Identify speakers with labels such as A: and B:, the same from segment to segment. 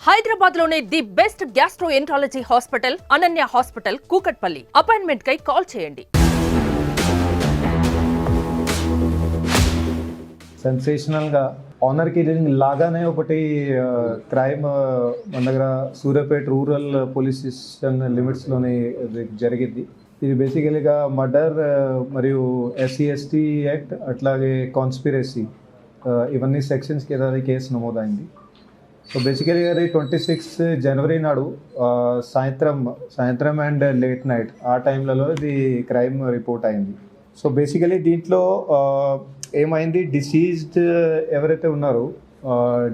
A: హైదరాబాద్ లోనే the best gastroenterology hospital Ananya hospital Kukatpally. Appointment కై call చేయండి.
B: సెన్సేషనల్ గా ఆనర్ కిల్లింగ్ లాగానే ఒకటి క్రైమ్ మన దగ్గర Suryapet rural police station limits లోనే జరిగింది. ఇది బేసికలీగా మర్డర్ మరియు SC/ST యాక్ట్ అట్లాగే కాన్స్పిరసీ ఇవన్నీ సెక్షన్స్ కింద కేసు నమోదైంది. సో బేసికలీ అది 26 జనవరి నాడు సాయంత్రం అండ్ లేట్ నైట్ ఆ టైంలలో ఇది క్రైమ్ రిపోర్ట్ అయింది. సో బేసికలీ దీంట్లో ఏమైంది, డిసీజ్డ్ ఎవరైతే ఉన్నారో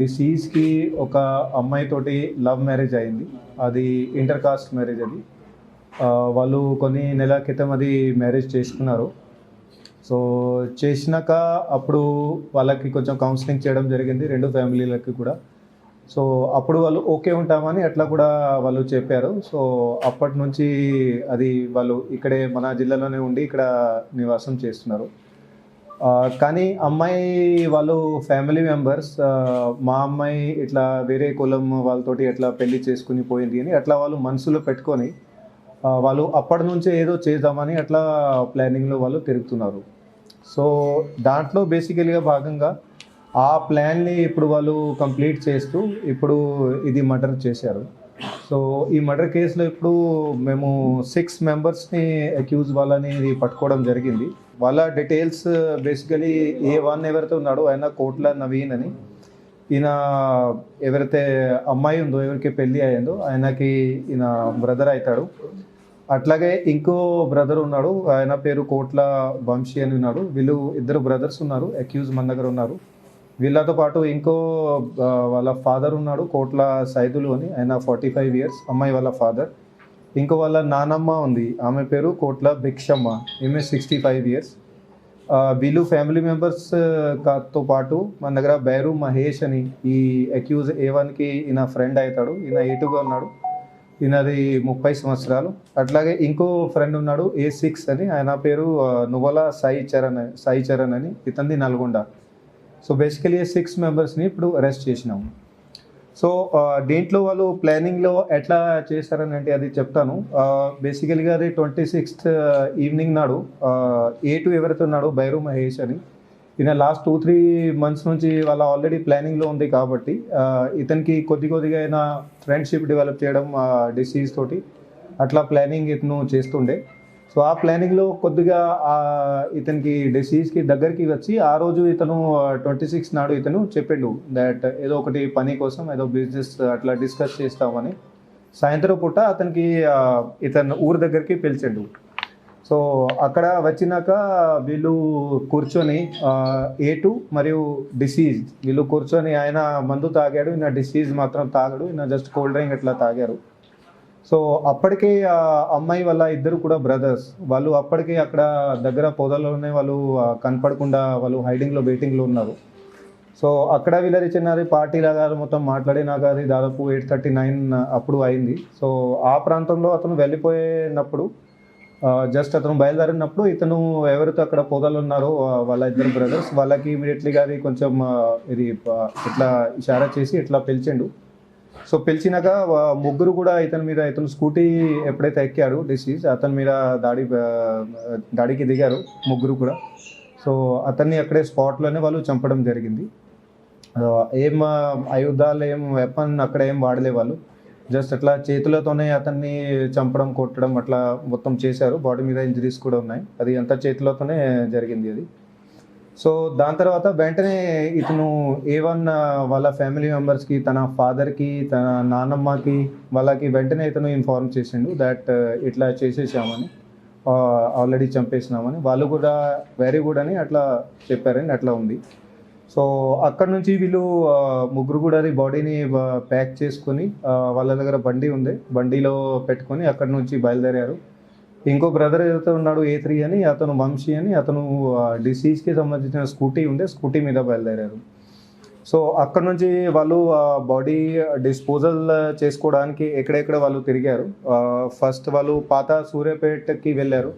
B: డిసీజ్కి ఒక అమ్మాయితోటి లవ్ మ్యారేజ్ అయింది. అది ఇంటర్ కాస్ట్ మ్యారేజ్. అది వాళ్ళు కొన్ని నెలల క్రితం అది మ్యారేజ్ చేసుకున్నారు. సో చేసినాక అప్పుడు వాళ్ళకి కొంచెం కౌన్సిలింగ్ చేయడం జరిగింది, రెండు ఫ్యామిలీలకి కూడా. సో అప్పుడు వాళ్ళు ఓకే ఉంటామని అట్లా కూడా వాళ్ళు చెప్పారు. సో అప్పటి నుంచి అది వాళ్ళు ఇక్కడే మన జిల్లాలోనే ఉండి ఇక్కడ నివాసం చేస్తున్నారు. కానీ అమ్మాయి వాళ్ళు ఫ్యామిలీ మెంబర్స్ మా అమ్మాయి ఇట్లా వేరే కులం వాళ్ళతోటి ఎట్లా పెళ్లి చేసుకుని పోయింది అని అట్లా వాళ్ళు మనసులో పెట్టుకొని వాళ్ళు అప్పటి నుంచే ఏదో చేద్దామని అట్లా ప్లానింగ్లో వాళ్ళు తిరుగుతున్నారు. సో దాంట్లో బేసికల్గా భాగంగా ఆ ప్లాన్ని ఇప్పుడు వాళ్ళు కంప్లీట్ చేస్తూ ఇప్పుడు ఇది మర్డర్ చేశారు. సో ఈ మర్డర్ కేసులో ఇప్పుడు మేము 6 మెంబర్స్ని అక్యూజ్ వాళ్ళని పట్టుకోవడం జరిగింది. వాళ్ళ డీటెయిల్స్ బేసికలీ A1 ఎవరైతే ఉన్నాడో ఆయన కోట్ల నవీన్ అని, ఈయన ఎవరైతే అమ్మాయి ఉందో ఎవరికి పెళ్ళి అయ్యిందో ఆయనకి ఈయన బ్రదర్ అవుతాడు. అట్లాగే ఇంకో బ్రదర్ ఉన్నాడు, ఆయన పేరు కోట్ల వంశీ అని ఉన్నాడు. వీళ్ళు 2 బ్రదర్స్ ఉన్నారు అక్యూజ్ మన దగ్గర ఉన్నారు. వీళ్ళతో పాటు ఇంకో వాళ్ళ ఫాదర్ ఉన్నాడు కోట్ల సైదులు అని, ఆయన 45 ఇయర్స్, అమ్మాయి వాళ్ళ ఫాదర్. ఇంకో వాళ్ళ నానమ్మ ఉంది, ఆమె పేరు కోట్ల భిక్షమ్మ, ఈమె 65 ఇయర్స్. వీళ్ళు ఫ్యామిలీ మెంబర్స్తో పాటు మన దగ్గర బైరు మహేష్ అని ఈ అక్యూజ్ A1కి ఈయన ఫ్రెండ్ అవుతాడు. ఈయన A2గా ఉన్నాడు, ఈయనది 30 సంవత్సరాలు. అట్లాగే ఇంకో ఫ్రెండ్ ఉన్నాడు A6 అని, ఆయన పేరు నువ్వల సాయి చరణ్ అని, ఇతనిది నల్గొండ. సో బేసికలీ 6 మెంబర్స్ని ఇప్పుడు అరెస్ట్ చేసినాము. సో దీంట్లో వాళ్ళు ప్లానింగ్లో ఎట్లా చేశారని అంటే అది చెప్తాను. బేసికలీగా అది 26th ఈవినింగ్ నాడు A2 ఎవరైతే ఉన్నాడో బైరు మహేష్ అని, ఈయన లాస్ట్ 2-3 మంత్స్ నుంచి వాళ్ళ ఆల్రెడీ ప్లానింగ్లో ఉంది కాబట్టి ఇతనికి కొద్దిగా అయినా ఫ్రెండ్షిప్ డెవలప్ చేయడం డిసీజ్ తోటి అట్లా ప్లానింగ్ ఇతను చేస్తుండే. సో ఆ ప్లానింగ్లో కొద్దిగా ఇతనికి డిసీజ్కి దగ్గరికి వచ్చి ఆ రోజు ఇతను 26 నాడు ఇతను చెప్పిండు దట్ ఏదో ఒకటి పని కోసం ఏదో బిజినెస్ అట్లా డిస్కస్ చేస్తామని. సాయంత్రం పూట అతనికి ఇతను ఊరు దగ్గరికి పిలిచిండు. సో అక్కడ వచ్చినాక వీళ్ళు కూర్చొని A2 మరియు డిసీజ్ వీళ్ళు కూర్చొని, ఆయన మందు తాగాడు, ఈయన డిసీజ్ మాత్రం తాగాడు, ఈయన జస్ట్ కోల్డ్ డ్రింక్ అట్లా తాగారు. సో అప్పటికే అమ్మాయి వాళ్ళ 2 కూడా బ్రదర్స్, వాళ్ళు అప్పటికే అక్కడ దగ్గర పొదల్లోనే వాళ్ళు కనపడకుండా వాళ్ళు హైడింగ్లో వెయిటింగ్లో ఉన్నారు. సో అక్కడ వీళ్ళది చిన్నది పార్టీ లాగా మొత్తం మాట్లాడినాక అది దాదాపు 8:39 అప్పుడు అయింది. సో ఆ ప్రాంతంలో అతను వెళ్ళిపోయినప్పుడు జస్ట్ అతను బయలుదేరినప్పుడు ఇతను ఎవరితో అక్కడ పొదలు ఉన్నారో వాళ్ళ 2 బ్రదర్స్ వాళ్ళకి ఇమీడియట్లీగా అది కొంచెం ఇది ఇట్లా ఇషారా చేసి ఇట్లా పిలిచిండు. సో పిలిచినాక ముగ్గురు కూడా ఇతను స్కూటీ ఎప్పుడైతే ఎక్కాడు డిసీజ్ అతని మీద దాడికి దిగారు ముగ్గురు కూడా. సో అతన్ని అక్కడే స్పాట్లోనే వాళ్ళు చంపడం జరిగింది. ఏం ఆయుధాలు ఏం వెపన్ అక్కడ ఏం వాడలే వాళ్ళు, జస్ట్ అట్లా చేతులతోనే అతన్ని చంపడం కొట్టడం అట్లా మొత్తం చేశారు. బాడీ మీద ఇంజరీస్ కూడా ఉన్నాయి, అది అంతా చేతులతోనే జరిగింది అది. సో దాని తర్వాత వెంటనే ఇతను A1 వాళ్ళ ఫ్యామిలీ మెంబర్స్కి, తన ఫాదర్కి, తన నాన్నమ్మకి వాళ్ళకి వెంటనే ఇతను ఇన్ఫార్మ్ చేసిండు దట్ ఇట్లా చేసేసామని, ఆల్రెడీ చంపేసినామని. వాళ్ళు కూడా వెరీ గుడ్ అని అట్లా చెప్పారని అట్లా ఉంది. సో అక్కడ నుంచి వీళ్ళు ముగ్గురు కూడా అది బాడీని ప్యాక్ చేసుకొని వాళ్ళ దగ్గర బండి ఉంది, బండిలో పెట్టుకొని అక్కడ నుంచి బయలుదేరారు. ఇంకో బ్రదర్ ఏదైతే ఉన్నాడు A3 అని, అతను వంశీ అని, అతను డిసీజ్కి సంబంధించిన స్కూటీ ఉండే, స్కూటీ మీద బయలుదేరారు. సో అక్కడ నుంచి వాళ్ళు బాడీ డిస్పోజల్ చేసుకోవడానికి ఎక్కడెక్కడ వాళ్ళు తిరిగారు. ఫస్ట్ వాళ్ళు పాత సూర్యాపేటకి వెళ్ళారు.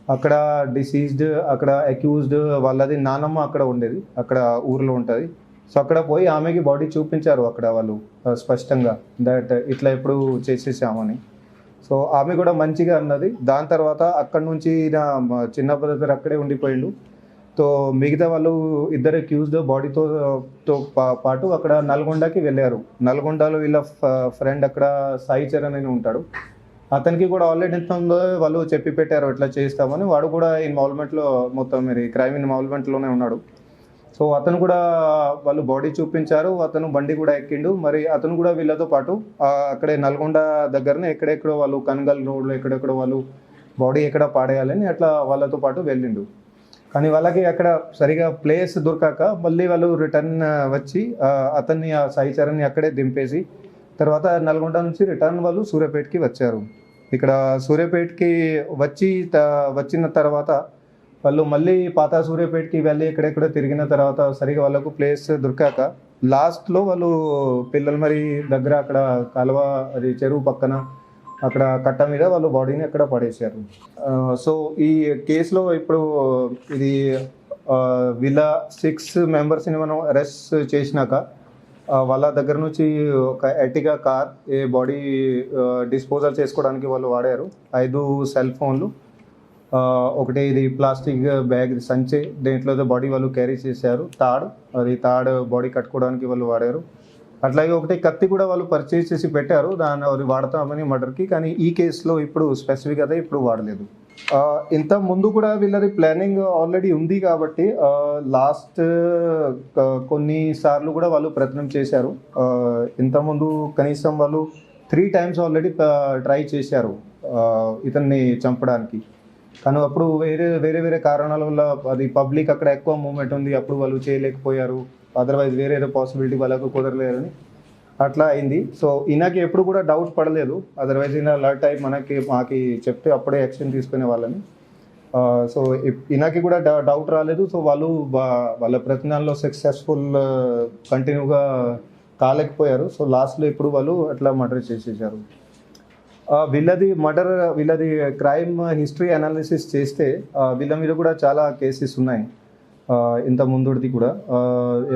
B: అక్కడ డిసీజ్డ్, అక్కడ అక్యూజ్డ్ వాళ్ళది నానమ్మ అక్కడ ఉండేది, అక్కడ ఊర్లో ఉంటుంది. సో అక్కడ పోయి ఆమెకి బాడీ చూపించారు అక్కడ వాళ్ళు స్పష్టంగా దట్ ఇట్లా ఎప్పుడు చేసేసామని. సో ఆమె కూడా మంచిగా అన్నది. దాని తర్వాత అక్కడ నుంచి నా చిన్న బ్రదర్ అక్కడే ఉండిపోయిండు. సో మిగతా వాళ్ళు ఇద్దరు అక్యూజ్డ్ బాడీతో పాటు అక్కడ నల్గొండకి వెళ్ళారు. నల్గొండలో వీళ్ళ ఫ్రెండ్ అక్కడ సాయి చరణ్ అని ఉంటాడు. అతనికి కూడా ఆల్రెడీ ఎంత ఉందో వాళ్ళు చెప్పి పెట్టారు ఇట్లా చేస్తామని. వాడు కూడా ఇన్వాల్వ్మెంట్లో మొత్తం మరి క్రైమ్ ఇన్వాల్వ్మెంట్లోనే ఉన్నాడు. సో అతను కూడా వాళ్ళు బాడీ చూపించారు. అతను బండి కూడా ఎక్కిండు. మరి అతను కూడా వీళ్ళతో పాటు అక్కడే నల్గొండ దగ్గరనే ఎక్కడెక్కడో వాళ్ళు కన్గల్ రోడ్లో ఎక్కడెక్కడో వాళ్ళు బాడీ ఎక్కడ పాడేయాలని అట్లా వాళ్ళతో పాటు వెళ్ళిండు. కానీ వాళ్ళకి అక్కడ సరిగా ప్లేస్ దొరకక మళ్ళీ వాళ్ళు రిటర్న్ వచ్చి అతన్ని ఆ సాయి చరణ్ని అక్కడే దింపేసి తర్వాత నల్గొండ నుంచి రిటర్న్ వాళ్ళు సూర్యాపేటకి వచ్చారు. ఇక్కడ సూర్యాపేటకి వచ్చిన తర్వాత వాళ్ళు మళ్ళీ పాత సూర్యాపేటకి వెళ్ళి ఎక్కడెక్కడో తిరిగిన తర్వాత సరిగా వాళ్ళకు ప్లేస్ దొరకాక లాస్ట్లో వాళ్ళు పిల్లల మరి దగ్గర అక్కడ కాలువ అది చెరువు పక్కన అక్కడ కట్ట మీద వాళ్ళు బాడీని అక్కడ పడేశారు. సో ఈ కేసులో ఇప్పుడు ఇది వీళ్ళ 6 మెంబర్స్ని మనం అరెస్ట్ చేసినాక వాళ్ళ దగ్గర నుంచి ఒక ఎర్టిగా కార్ ఏ బాడీ డిస్పోజల్ చేసుకోవడానికి వాళ్ళు వాడారు. 5 సెల్ ఫోన్లు, ఒకటి ఇది ప్లాస్టిక్ బ్యాగ్ సంచి దేంట్లో బాడీ వాళ్ళు క్యారీ చేశారు. తాడ్ బాడీ కట్టుకోవడానికి వాళ్ళు వాడారు. అట్లాగే ఒకటి కత్తి కూడా వాళ్ళు పర్చేస్ చేసి పెట్టారు. దాన్ని అవి వాడతామని మర్డర్కి. కానీ ఈ కేసులో ఇప్పుడు స్పెసిఫిక్ అయితే ఇప్పుడు వాడలేదు. ఇంత ముందు కూడా వీళ్ళది ప్లానింగ్ ఆల్రెడీ ఉంది కాబట్టి లాస్ట్ కొన్నిసార్లు కూడా వాళ్ళు ప్రయత్నం చేశారు. ఇంతకుముందు కనీసం వాళ్ళు 3 times ఆల్రెడీ ట్రై చేశారు ఇతన్ని చంపడానికి. కానీ అప్పుడు వేరే కారణాల వల్ల అది పబ్లిక్ అక్కడ ఎక్కువ మూమెంట్ ఉంది, అప్పుడు వాళ్ళు చేయలేకపోయారు. అదర్వైజ్ వేరే పాసిబిలిటీ వాళ్ళకు కుదరలేరని అట్లా అయింది. సో ఈయనకి ఎప్పుడు కూడా డౌట్ పడలేదు. అదర్వైజ్ ఈయన అలర్ట్ అయ్యి మాకి చెప్తే అప్పుడే యాక్షన్ తీసుకునే వాళ్ళని. సో ఈయనకి కూడా డౌట్ రాలేదు. సో వాళ్ళు వాళ్ళ ప్రయత్నాల్లో సక్సెస్ఫుల్ కంటిన్యూగా కాలేకపోయారు. సో లాస్ట్లో ఇప్పుడు వాళ్ళు అట్లా మర్డర్ చేసేసారు. వీళ్ళది క్రైమ్ హిస్టరీ అనాలిసిస్ చేస్తే వీళ్ళ మీద కూడా చాలా కేసెస్ ఉన్నాయి. ఇంత ముందుది కూడా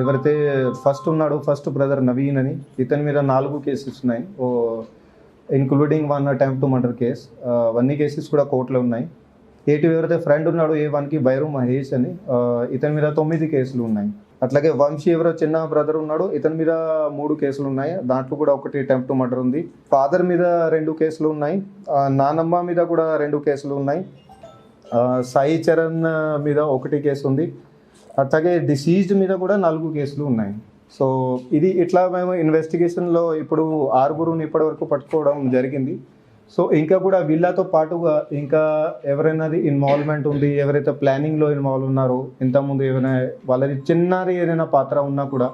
B: ఎవరైతే ఫస్ట్ బ్రదర్ నవీన్ అని ఇతని మీద 4 కేసెస్ ఉన్నాయి, including 1 attempt to murder case. అవన్నీ కేసెస్ కూడా కోర్టులో ఉన్నాయి. ఎవరైతే ఫ్రెండ్ ఉన్నాడో A1కి బైరు మహేష్ అని ఇతని మీద 9 కేసులు ఉన్నాయి. అట్లాగే వంశీ ఎవరో చిన్న బ్రదర్ ఉన్నాడు, ఇతని మీద 3 కేసులు ఉన్నాయి. దాంట్లో కూడా 1 attempt to murder ఉంది. ఫాదర్ మీద 2 కేసులు ఉన్నాయి. నానమ్మ మీద కూడా 2 కేసులు ఉన్నాయి. సాయి చరణ్ మీద 1 కేసు ఉంది. అట్లాగే డిసీజ్డ్ మీద కూడా 4 కేసులు ఉన్నాయి. సో ఇది ఇట్లా మేము ఇన్వెస్టిగేషన్లో ఇప్పుడు 6గురుని ఇప్పటివరకు పట్టుకోవడం జరిగింది. సో ఇంకా కూడా వీళ్ళతో పాటుగా ఇంకా ఎవరైనాది ఇన్వాల్వ్మెంట్ ఉంది, ఎవరైతే ప్లానింగ్లో ఇన్వాల్వ్ ఉన్నారో, ఇంతకుముందు ఏమైనా వాళ్ళది చిన్నది ఏదైనా పాత్ర ఉన్నా కూడా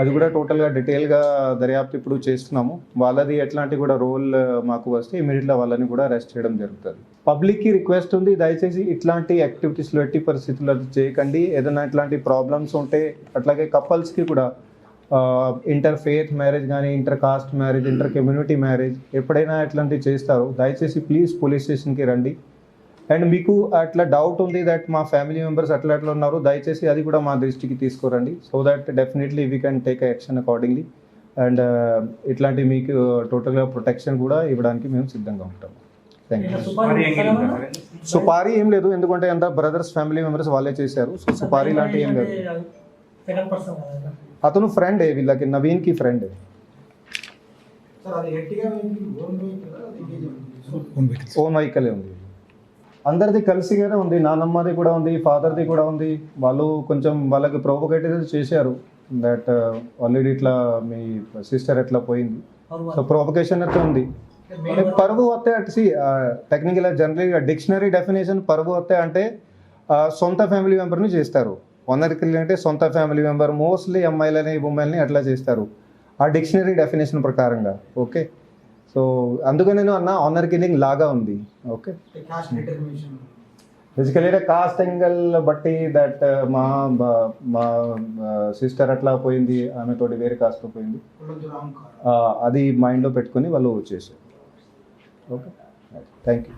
B: అది కూడా టోటల్గా డీటెయిల్గా దర్యాప్తు ఇప్పుడు చేస్తున్నాము. వాళ్ళది ఎట్లాంటి కూడా రోల్ మాకు వస్తే ఇమీడియట్గా వాళ్ళని కూడా అరెస్ట్ చేయడం జరుగుతుంది. పబ్లిక్కి రిక్వెస్ట్ ఉంది, దయచేసి ఇట్లాంటి యాక్టివిటీస్లో ఎట్టి పరిస్థితుల్లో చేయకండి. ఏదైనా ఇట్లాంటి ప్రాబ్లమ్స్ ఉంటే అట్లాగే కపుల్స్కి కూడా ఇంటర్ ఫెయిత్ మ్యారేజ్ కానీ, inter caste marriage, inter community marriage ఎప్పుడైనా ఇట్లాంటివి చేస్తారు, దయచేసి ప్లీజ్ పోలీస్ స్టేషన్కి రండి. అండ్ మీకు అట్లా డౌట్ ఉంది దట్ మా ఫ్యామిలీ మెంబర్స్ అట్లా ఉన్నారు, దయచేసి అది కూడా మా దృష్టికి తీసుకురండి. So that definitely we can take action accordingly. And ఇట్లాంటి మీకు టోటల్గా ప్రొటెక్షన్ కూడా ఇవ్వడానికి మేము సిద్ధంగా ఉంటాం. Thank you. సుపారీ ఏం లేదు, ఎందుకంటే అంత బ్రదర్స్ ఫ్యామిలీ మెంబర్స్ వాళ్ళే చేశారు. సో సుపారీ లాంటి ఏం లేదు. అతను ఫ్రెండే, వీళ్ళకి నవీన్కి ఫ్రెండే. ఓన్ వెహికలే ఉంది, అందరిది కలిసిగానే ఉంది. నానమ్మది కూడా ఉంది, ఫాదర్ది కూడా ఉంది. వాళ్ళు కొంచెం వాళ్ళకి ప్రొవోకేటివ్ చేశారు దట్ ఆల్రెడీ ఇట్లా మీ సిస్టర్ ఎట్లా పోయింది. సో ప్రొవొకేషన్ అయితే ఉంది. పరువు వస్తే అటు టెక్నికల్ జనరల్గా డిక్షనరీ డెఫినేషన్ పరువు వస్తే అంటే సొంత ఫ్యామిలీ మెంబర్ని చేస్తారు. ఆనర్ కిల్లింగ్ అంటే సొంత ఫ్యామిలీ మెంబర్, మోస్ట్లీ అమ్మాయిలని ఉమ్మాయిలని అట్లా చేస్తారు ఆ డిక్షనరీ డెఫినేషన్ ప్రకారంగా. ఓకే, సో అందుకని నేను అన్న ఆనర్ కిల్లింగ్ లాగా ఉంది. ఓకే, బేసికలీ కాస్ట్ యాంగిల్ బట్టి దట్ మా సిస్టర్ అట్లా పోయింది, ఆమెతోటి వేరే కాస్ట్లో పోయింది, అది మైండ్లో పెట్టుకొని వాళ్ళు చేశారు. Okay, thank you.